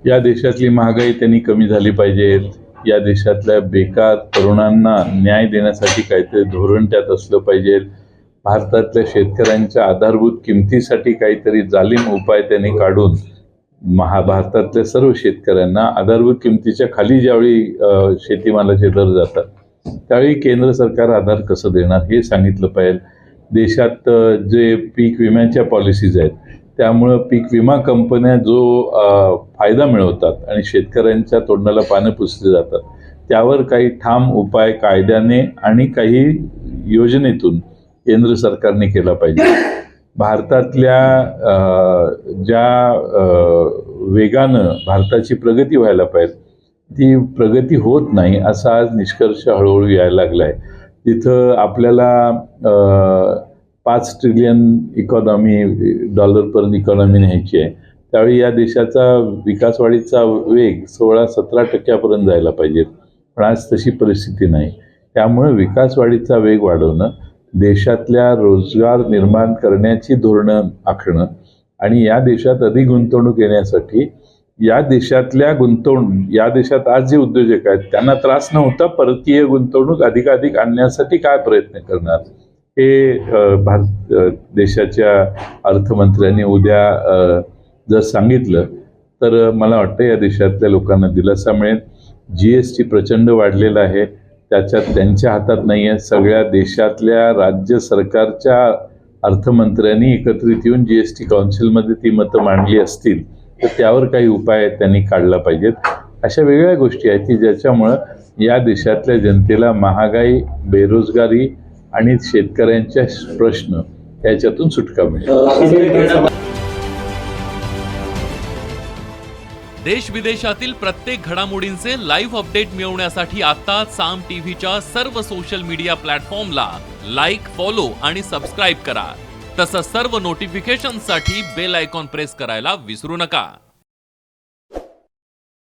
या देशातली महागाई त्यांनी कमी झाली पाहिजे. या देशातल्या बेकार तरुणांना न्याय देण्यासाठी काहीतरी धोरण त्यात असलं पाहिजे. भारतातल्या शेतकऱ्यांच्या आधारभूत किमतीसाठी काहीतरी जालीम उपाय त्यांनी काढून भारतातल्या सर्व शेतकऱ्यांना आधारभूत किमतीच्या खाली ज्यावेळी शेतीमालाचे दर जातात त्यावेळी केंद्र सरकार आधार कसं देणार हे सांगितलं पाहिजे. देशात जे पीक विम्याच्या पॉलिसीज आहेत त्यामुळं पीक विमा कंपन्या जो फायदा मिळवतात आणि शेतकऱ्यांच्या तोंडाला पानं पुसली जातात त्यावर काही ठाम उपाय कायद्याने आणि काही योजनेतून केंद्र सरकारने केला पाहिजे. भारतातल्या ज्या वेगानं भारताची प्रगती व्हायला पाहिजे ती प्रगती होत नाही असा आज निष्कर्ष हळूहळू यायला लागला आहे. तिथं आपल्याला 5 ट्रिलियन इकॉनॉमी डॉलरपर्यंत इकॉनॉमी न्यायची आहे त्यावेळी या देशाचा विकासवाढीचा वेग 16-17% जायला पाहिजे. पण आज तशी परिस्थिती नाही. त्यामुळे विकासवाढीचा वेग वाढवणं, देशातल्या रोजगार निर्माण करण्याची धोरणं आखणं आणि या देशात अधिक गुंतवणूक येण्यासाठी या देशात आज जे उद्योजक आहेत त्यांना त्रास नव्हता परकीय गुंतवणूक अधिकाधिक आणण्यासाठी काय प्रयत्न करणार हे देशाच्या अर्थमंत्र्यांनी उद्या जर सांगितलं तर मला वाटतं या देशातल्या लोकांना दिलासा मिळेल. GST प्रचंड वाढलेला आहे त्याच्यात त्यांच्या हातात नाही आहे. सगळ्या देशातल्या राज्य सरकारच्या अर्थमंत्र्यांनी एकत्रित येऊन GST काउन्सिलमध्ये ती मतं मांडली असतील तर त्यावर काही उपाय त्यांनी काढला पाहिजेत. अशा वेगळ्या गोष्टी आहेत की ज्याच्यामुळं या देशातल्या जनतेला महागाई, बेरोजगारी आणि शेतकऱ्यांच्या प्रश्न याच्यातून सुटका मिळेल. देश विदेशातील प्रत्येक घडामोडींचे लाईव्ह अपडेट मिळवण्यासाठी आता साम टीव्हीच्या सर्व सोशल मीडिया प्लॅटफॉर्मला लाईक, फॉलो आणि सबस्क्राईब करा. तसंच सर्व नोटिफिकेशनसाठी बेल आयकॉन प्रेस करायला विसरू नका.